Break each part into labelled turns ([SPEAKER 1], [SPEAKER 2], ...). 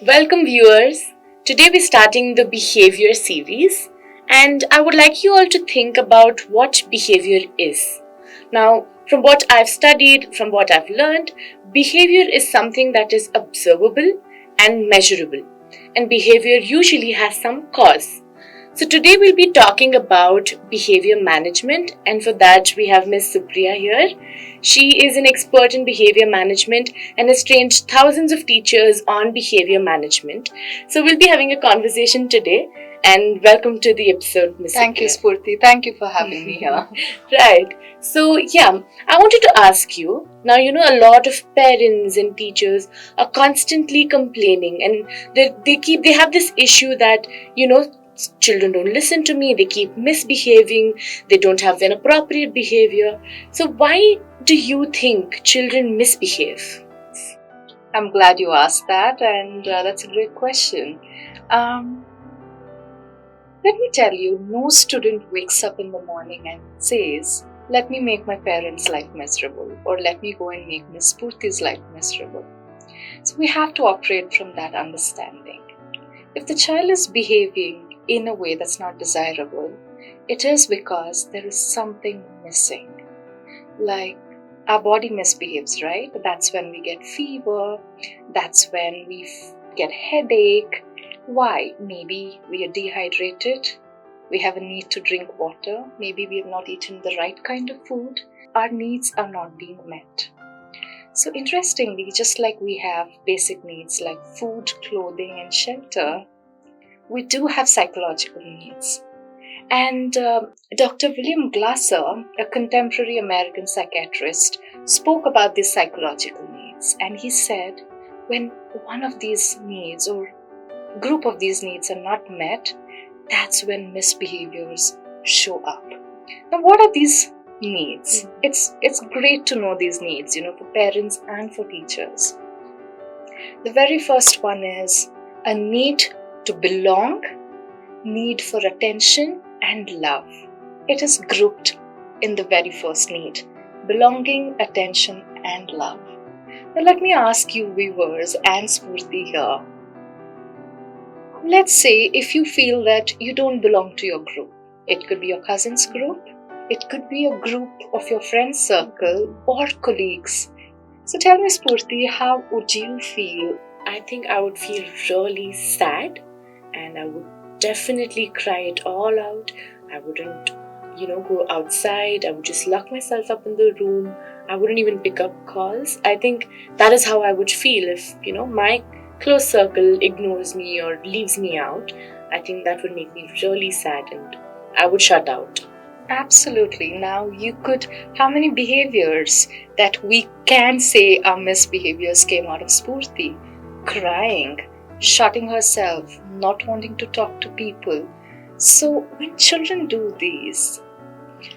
[SPEAKER 1] Welcome, viewers. Today we're starting the behavior series, and I would like you all to think about what behavior is. Now, from what I've studied, from what I've learned, behavior is something that is observable and measurable, and behavior usually has some cause. So today we'll be talking about behavior management, and for that we have Miss Supriya here. She is an expert in behavior management and has trained thousands of teachers on behavior management. So we'll be having a conversation today, and welcome to the episode, Miss
[SPEAKER 2] Thank you,
[SPEAKER 1] Supriya.
[SPEAKER 2] Spoorthy. Thank you for having me here.
[SPEAKER 1] Right. So I wanted to ask you. Now a lot of parents and teachers are constantly complaining, and they have this issue that children don't listen to me, they keep misbehaving, they don't have an appropriate behavior. So why do you think children misbehave?
[SPEAKER 2] I'm glad you asked that, and that's a great question. Um, Let me tell you, no student wakes up in the morning and says, "Let me make my parents' life miserable," or "Let me go and make Miss Spoorthy's life miserable." So we have to operate from that understanding. If the child is behaving in a way that's not desirable, it is because there is something missing. Like our body misbehaves, right? That's when we get fever, that's when we get headache. Why? Maybe we are dehydrated, we have a need to drink water, maybe we have not eaten the right kind of food, our needs are not being met. So interestingly, just like we have basic needs like food, clothing and shelter, we do have psychological needs. And Dr. William Glasser, a contemporary American psychiatrist, spoke about these psychological needs. And he said, when one of these needs or group of these needs are not met, that's when misbehaviors show up. Now, what are these needs? It's great to know these needs, for parents and for teachers. The very first one is a need to belong, need for attention and love. It is grouped in the very first need: belonging, attention and love. Now let me ask you viewers and Spoorthy here. Let's say if you feel that you don't belong to your group. It could be your cousin's group, it could be a group of your friends circle or colleagues. So tell me Spoorthy, how would you feel?
[SPEAKER 1] I think I would feel really sad, and I would definitely cry it all out. I wouldn't, go outside. I would just lock myself up in the room. I wouldn't even pick up calls. I think that is how I would feel if, my close circle ignores me or leaves me out. I think that would make me really sad and I would shut out.
[SPEAKER 2] Absolutely. Now how many behaviors that we can say are misbehaviors came out of Spoorthy? Crying, shutting herself, not wanting to talk to people. So when children do these,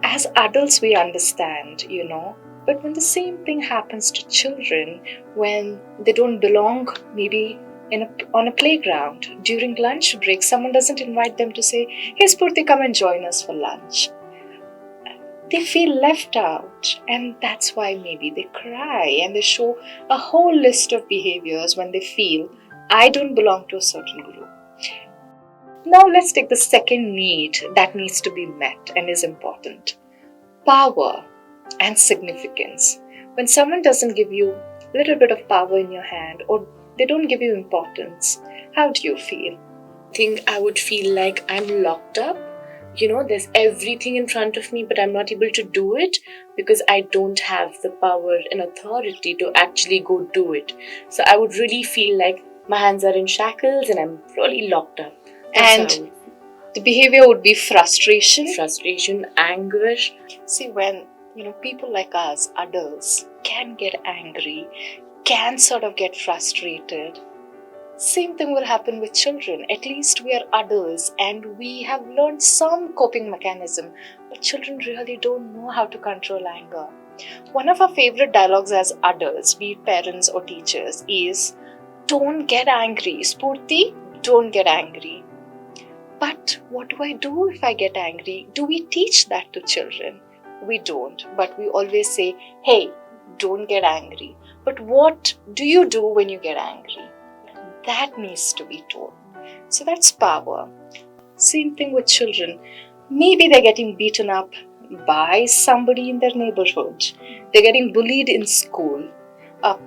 [SPEAKER 2] as adults we understand, but when the same thing happens to children, when they don't belong, maybe on a playground, during lunch break, someone doesn't invite them to say, "Hey Spoorthy, come and join us for lunch." They feel left out, and that's why maybe they cry and they show a whole list of behaviors when they feel, "I don't belong to a certain group." Now let's take the second need that needs to be met and is important: power and significance. When someone doesn't give you a little bit of power in your hand, or they don't give you importance, how do you feel?
[SPEAKER 1] I think I would feel like I'm locked up. There's everything in front of me, but I'm not able to do it because I don't have the power and authority to actually go do it. So I would really feel like my hands are in shackles and I'm really locked up.
[SPEAKER 2] And the behavior would be frustration,
[SPEAKER 1] anger.
[SPEAKER 2] See, when people like us, adults, can get angry, can sort of get frustrated, same thing will happen with children. At least we are adults and we have learned some coping mechanism, but children really don't know how to control anger. One of our favorite dialogues as adults, be it parents or teachers, is, "Don't get angry. Spoorthy, don't get angry." But what do I do if I get angry? Do we teach that to children? We don't, but we always say, "Hey, don't get angry." But what do you do when you get angry? that needs to be told. So that's power. Same thing with children. Maybe they're getting beaten up by somebody in their neighborhood. They're getting bullied in school.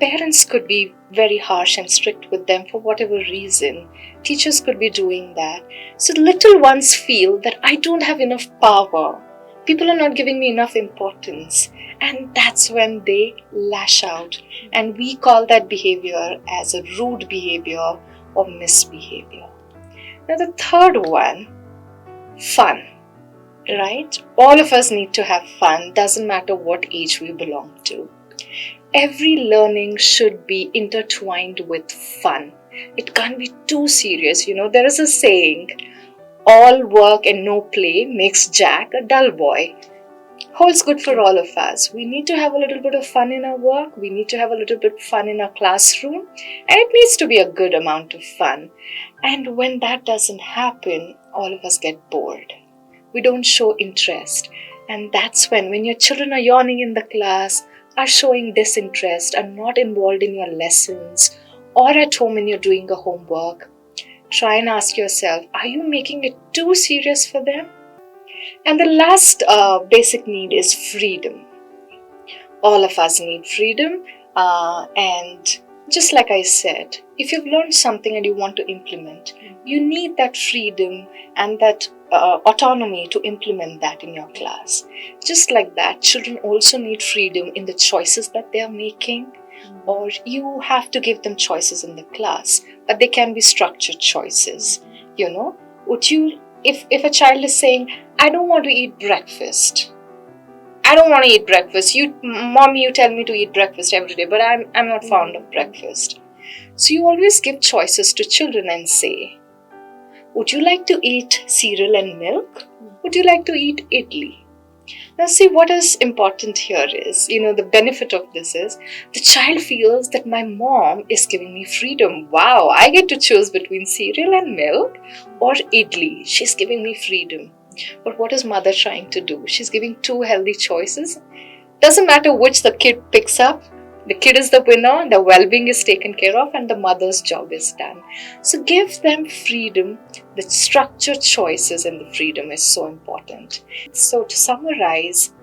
[SPEAKER 2] Parents could be very harsh and strict with them for whatever reason. Teachers could be doing that. So little ones feel that I don't have enough power. People are not giving me enough importance. And that's when they lash out. And we call that behavior as a rude behavior or misbehavior. Now the third one, fun. Right? All of us need to have fun, doesn't matter what age we belong to. Every learning should be intertwined with fun. It can't be too serious. There is a saying, all work and no play makes Jack a dull boy. Holds good for all of us. We need to have a little bit of fun in our work. We need to have a little bit of fun in our classroom. And it needs to be a good amount of fun. And when that doesn't happen, all of us get bored. We don't show interest. And that's when your children are yawning in the class, are showing disinterest, are not involved in your lessons, or at home when you're doing a homework, try and ask yourself, are you making it too serious for them? And the last basic need is freedom. All of us need freedom. And just like I said, if you've learned something and you want to implement, you need that freedom and that autonomy to implement that in your class. Just like that, children also need freedom in the choices that they are making, or you have to give them choices in the class, but they can be structured choices. If a child is saying, I don't want to eat breakfast. I don't want to eat breakfast. Mommy, you tell me to eat breakfast every day, but I'm not fond of breakfast. So you always give choices to children and say, would you like to eat cereal and milk? Would you like to eat idli? Now see, what is important here is, the benefit of this is, the child feels that my mom is giving me freedom. Wow, I get to choose between cereal and milk or idli. She's giving me freedom. But what is mother trying to do? She's giving two healthy choices. Doesn't matter which the kid picks up. The kid is the winner, the well-being is taken care of, and the mother's job is done. So give them freedom. The structured choices and the freedom is so important. So to summarize,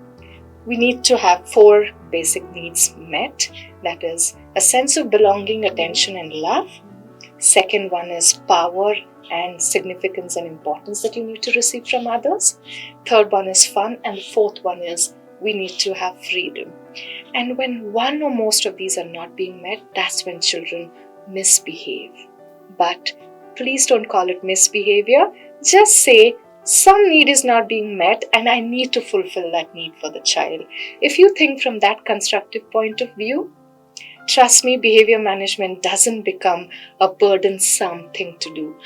[SPEAKER 2] we need to have 4 basic needs met. That is a sense of belonging, attention, and love. Second one is power and significance and importance that you need to receive from others. Third one is fun. And the fourth one is we need to have freedom. And when one or most of these are not being met, that's when children misbehave. But please don't call it misbehavior. Just say, some need is not being met and I need to fulfill that need for the child. If you think from that constructive point of view, trust me, behavior management doesn't become a burdensome thing to do.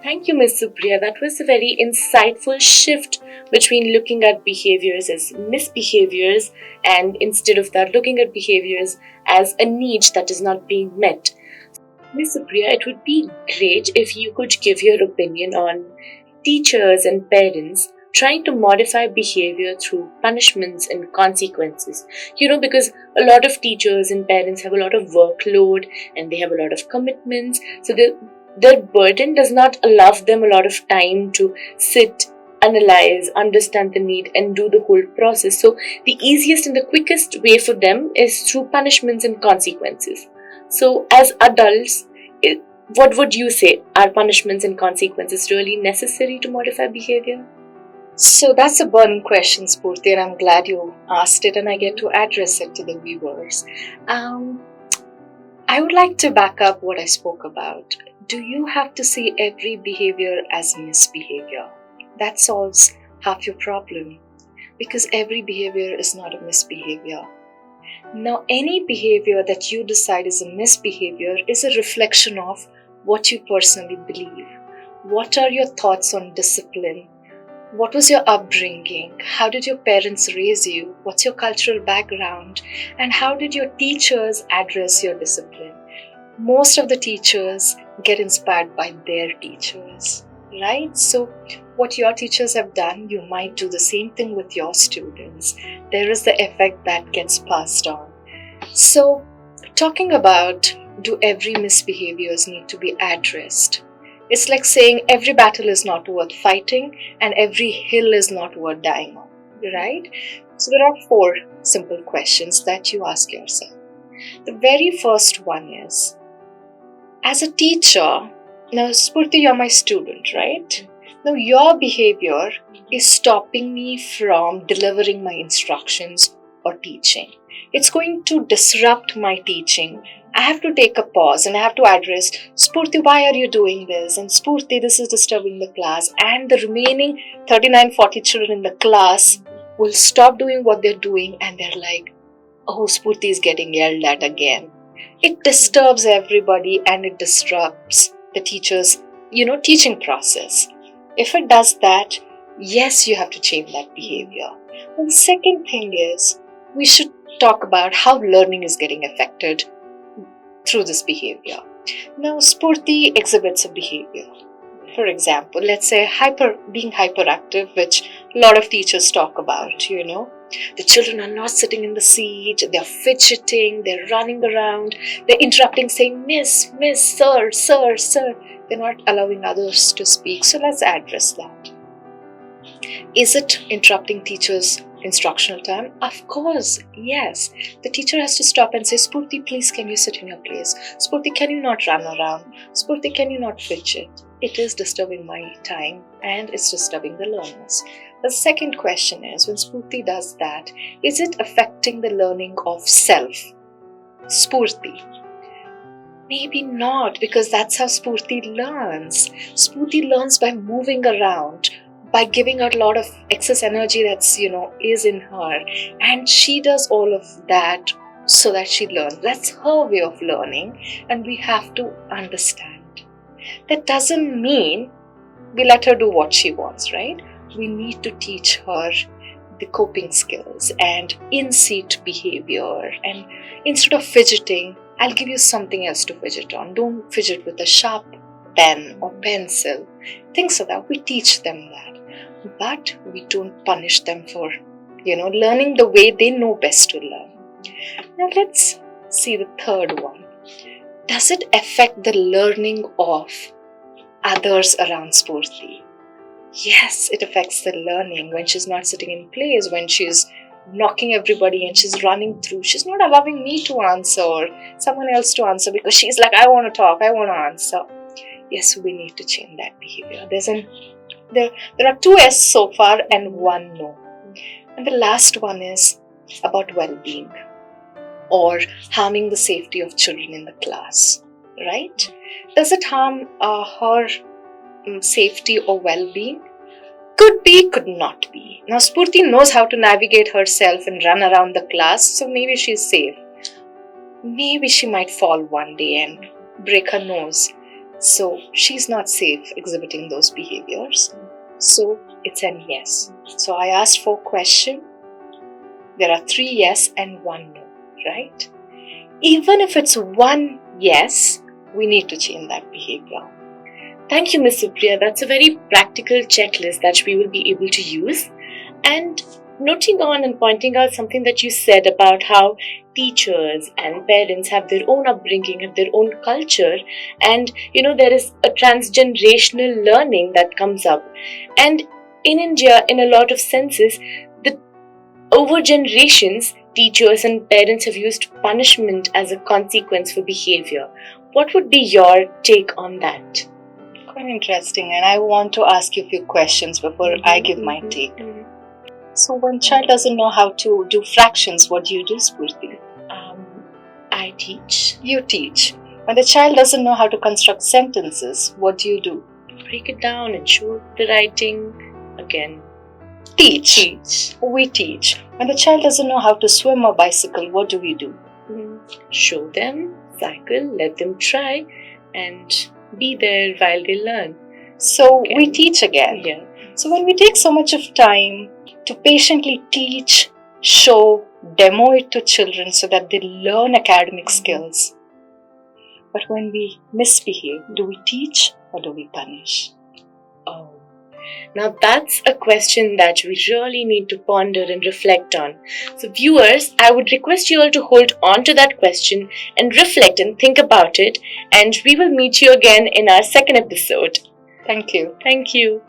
[SPEAKER 1] Thank you, Ms. Supriya. That was a very insightful shift between looking at behaviors as misbehaviors and instead of that, looking at behaviors as a need that is not being met. Ms. Supriya, it would be great if you could give your opinion on teachers and parents trying to modify behavior through punishments and consequences. Because a lot of teachers and parents have a lot of workload and they have a lot of commitments. So their burden does not allow them a lot of time to sit, analyze, understand the need and do the whole process. So the easiest and the quickest way for them is through punishments and consequences. So as adults, what would you say? Are punishments and consequences really necessary to modify behavior?
[SPEAKER 2] So that's a burning question, Spoorthy, and I'm glad you asked it and I get to address it to the viewers. I would like to back up what I spoke about. Do you have to see every behavior as misbehavior? That solves half your problem, because every behavior is not a misbehavior. Now, any behavior that you decide is a misbehavior is a reflection of what you personally believe. What are your thoughts on discipline? What was your upbringing? How did your parents raise you? What's your cultural background? And how did your teachers address your discipline? Most of the teachers get inspired by their teachers, right? So what your teachers have done, you might do the same thing with your students. There is the effect that gets passed on. So talking about do every misbehaviors need to be addressed. It's like saying every battle is not worth fighting and every hill is not worth dying on, right? So there are 4 simple questions that you ask yourself. The very first one is, as a teacher, now Spoorthy, you're my student, right? Now your behavior is stopping me from delivering my instructions or teaching. It's going to disrupt my teaching. I have to take a pause and I have to address, Spoorthy, why are you doing this? And Spoorthy, this is disturbing the class. And the remaining 39-40 children in the class will stop doing what they're doing and they're like, oh, Spoorthy is getting yelled at again. It disturbs everybody and it disrupts the teacher's, teaching process. If it does that, yes, you have to change that behavior. And the second thing is, we should talk about how learning is getting affected through this behavior. Now, Spoorthy exhibits a behavior. For example, let's say being hyperactive, which a lot of teachers talk about, The children are not sitting in the seat, they're fidgeting, they're running around, they're interrupting, saying, Miss, Miss, Sir, Sir, Sir. They're not allowing others to speak. So let's address that. Is it interrupting teachers' instructional time? Of course, yes. The teacher has to stop and say, Spoorthy, please can you sit in your place? Spoorthy, can you not run around? Spoorthy, can you not fidget? It is disturbing my time and it's disturbing the learners. The second question is, when Spoorthy does that, is it affecting the learning of self? Spoorthy. Maybe not, because that's how Spoorthy learns. Spoorthy learns by moving around, by giving out a lot of excess energy that's, is in her. And she does all of that so that she learns. That's her way of learning, and we have to understand. That doesn't mean we let her do what she wants, right? We need to teach her the coping skills and in-seat behavior. And instead of fidgeting, I'll give you something else to fidget on. Don't fidget with a sharp pen or pencil. Things like that. We teach them that. But we don't punish them for, learning the way they know best to learn. Now let's see the third one. Does it affect the learning of others around Spoorthy? Yes, it affects the learning when she's not sitting in place, when she's knocking everybody and she's running through. She's not allowing me to answer or someone else to answer because she's like, I want to talk, I want to answer. Yes, we need to change that behavior. There are 2 S so far and 1 no. And the last one is about well-being or harming the safety of children in the class, right? Does it harm her safety or well-being? Could be, could not be. Now, Spoorthy knows how to navigate herself and run around the class, so maybe she's safe. Maybe she might fall one day and break her nose. So she's not safe exhibiting those behaviors. So it's an yes. So I asked 4 questions. There are 3 yes and 1 no, right? Even if it's 1 yes, we need to change that behavior.
[SPEAKER 1] Thank you, Ms. Supriya. That's a very practical checklist that we will be able to use. And noting on and pointing out something that you said about how teachers and parents have their own upbringing, have their own culture, and there is a transgenerational learning that comes up. And in India, in a lot of senses, over generations, teachers and parents have used punishment as a consequence for behavior. What would be your take on that?
[SPEAKER 2] Quite interesting, and I want to ask you a few questions before I give my take. So when child doesn't know how to do fractions, what do you do, Spoorthy?
[SPEAKER 1] I teach.
[SPEAKER 2] You teach. When the child doesn't know how to construct sentences, what do you do?
[SPEAKER 1] Break it down and show the writing again.
[SPEAKER 2] Teach. We teach. When the child doesn't know how to swim or bicycle, what do we do?
[SPEAKER 1] Show them, cycle, let them try, and be there while they learn.
[SPEAKER 2] So we teach again.
[SPEAKER 1] Yeah.
[SPEAKER 2] So when we take so much of time to patiently teach, show, demo it to children so that they learn academic skills. But when we misbehave, do we teach or do we punish?
[SPEAKER 1] Oh, Now, that's a question that we really need to ponder and reflect on. So, viewers, I would request you all to hold on to that question and reflect and think about it. And we will meet you again in our second episode.
[SPEAKER 2] Thank you.
[SPEAKER 1] Thank you.